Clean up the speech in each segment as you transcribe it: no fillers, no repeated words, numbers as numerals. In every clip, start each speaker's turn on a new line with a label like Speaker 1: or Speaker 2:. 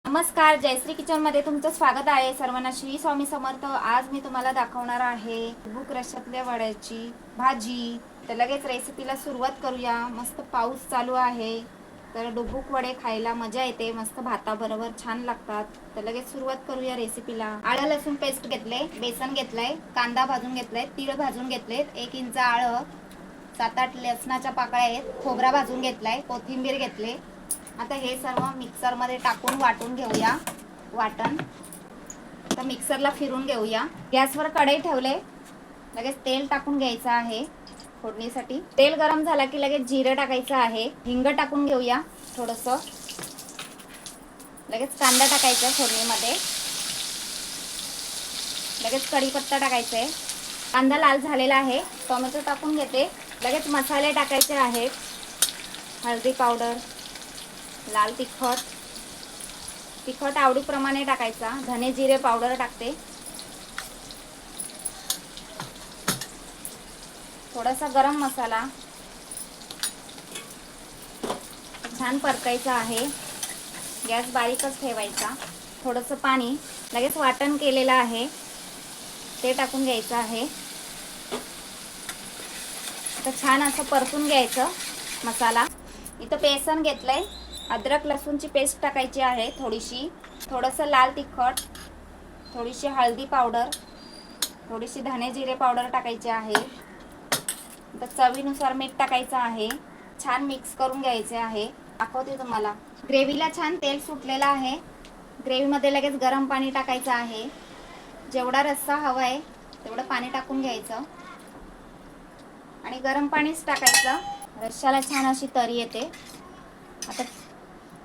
Speaker 1: नमस्कार, जयश्री किचन मध्ये तुमचं स्वागत आहे. सर्वांना श्री स्वामी समर्थ. आज मी तुम्हाला दाखवणार आहे भूक रश्श्यातल्या वड्याची भाजी. तर लगेच रेसिपीला सुरुवात करूया. मस्त पाऊस चालू आहे तर डुबुक वडे खायला मजा येते, मस्त भाताबरोबर छान लागतात. तर लगेच सुरुवात करूया रेसिपीला. आलं लसूण पेस्ट घेतले, बेसन घेतलंय, कांदा भाजून घेतलाय, तीळ भाजून घेतलेत, 1 इंच आलं, 7-8 लसणाच्या पाकळ्या आहेत, खोबरा भाजून घेतलाय, कोथिंबीर घेतले. आता हे सर्व मिक्सर मध्ये टाकून वाटून घेऊया. वाटण तर मिक्सरला फिरून घेऊया. गॅसवर कढई ठेवले, लगेच तेल टाकून घ्यायचं आहे फोडणीसाठी. तेल गरम झाला की लगेच जिरे टाकायचं आहे. हिंग टाकून घेऊया थोडंसं. लगेच कांदा टाकायचा फोडणीमध्ये. लगेच कढीपत्ता टाकायचा आहे. कांदा लाल झालेला आहे. टोमॅटो टाकून घेते. लगेच मसाले टाकायचे आहेत. हळदी पावडर, लाल तिखट आवडीप्रमाणे टाकायचा. धने जिरे पावडर टाकते. थोडासा गरम मसाला. छान परतायचा आहे. गॅस बारीकच ठेवायचा. थोडंसं पाणी. लगेच वाटण केलेलं आहे ते टाकून घ्यायचं आहे. तर छान असं परतून घ्यायचं मसाला. इथं बेसन घेतलंय, अद्रक लसूणची पेस्ट टाकायची आहे थोडीशी, थोडंसं लाल तिखट, थोडीशी हळदी पावडर, थोडीशी धने जिरे पावडर टाकायची आहे. तर चवीनुसार मीठ टाकायचं आहे. छान मिक्स करून घ्यायचे आहे. दाखवते तुम्हाला. ग्रेव्हीला छान तेल सुटलेलं आहे. ग्रेव्हीमध्ये लगेच गरम पाणी टाकायचं आहे. जेवढा रस्सा हवा आहे तेवढं पाणी टाकून घ्यायचं आणि गरम पाणीच टाकायचं. रश्श्याला छान अशी तरी येते. आता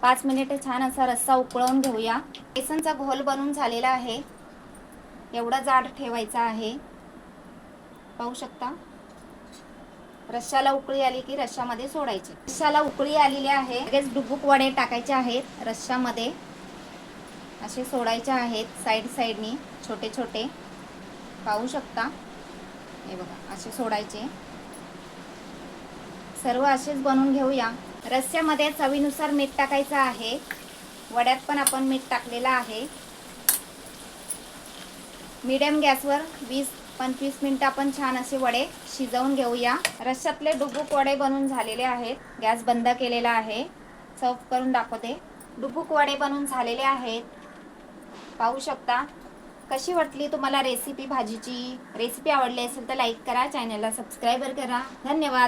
Speaker 1: 5 मिनिटे छान असा रस्सा उकळवून घेऊया. बेसनचा घोल बनून झालेला आहे. एवढा जाड ठेवायचा आहे. पाहू शकता. रश्श्याला उकळी आली की रश्श्यामध्ये सोडायचे. रश्श्याला उकळी आलेली आहे. लगेच डुबुक वडे टाकायचे आहेत रश्श्यामध्ये. असे सोडायचे आहेत साईडनी छोटे छोटे. पाहू शकता. हे बघा, असे सोडायचे. सर्व असेच बनवून घेऊया. रस्स्यामध्ये चवीनुसार मीठ टाकायचं आहे. वड्यात पण आपण मीठ टाकलेलं आहे. मीडियम गॅसवर 20-25 मिनिटं आपण छान असे वडे शिजवून घेऊया. रश्श्यातले डुबुक वडे बनवून झालेले आहेत. गॅस बंद केलेला आहे. सर्व करून दाखवते. डुबुक वडे बनवून झालेले आहेत. पाहू शकता. कशी वाटली तुम्हाला रेसिपी भाजीची? रेसिपी आवडली असेल तर लाईक करा, चॅनलला सबस्क्राईब करा. धन्यवाद.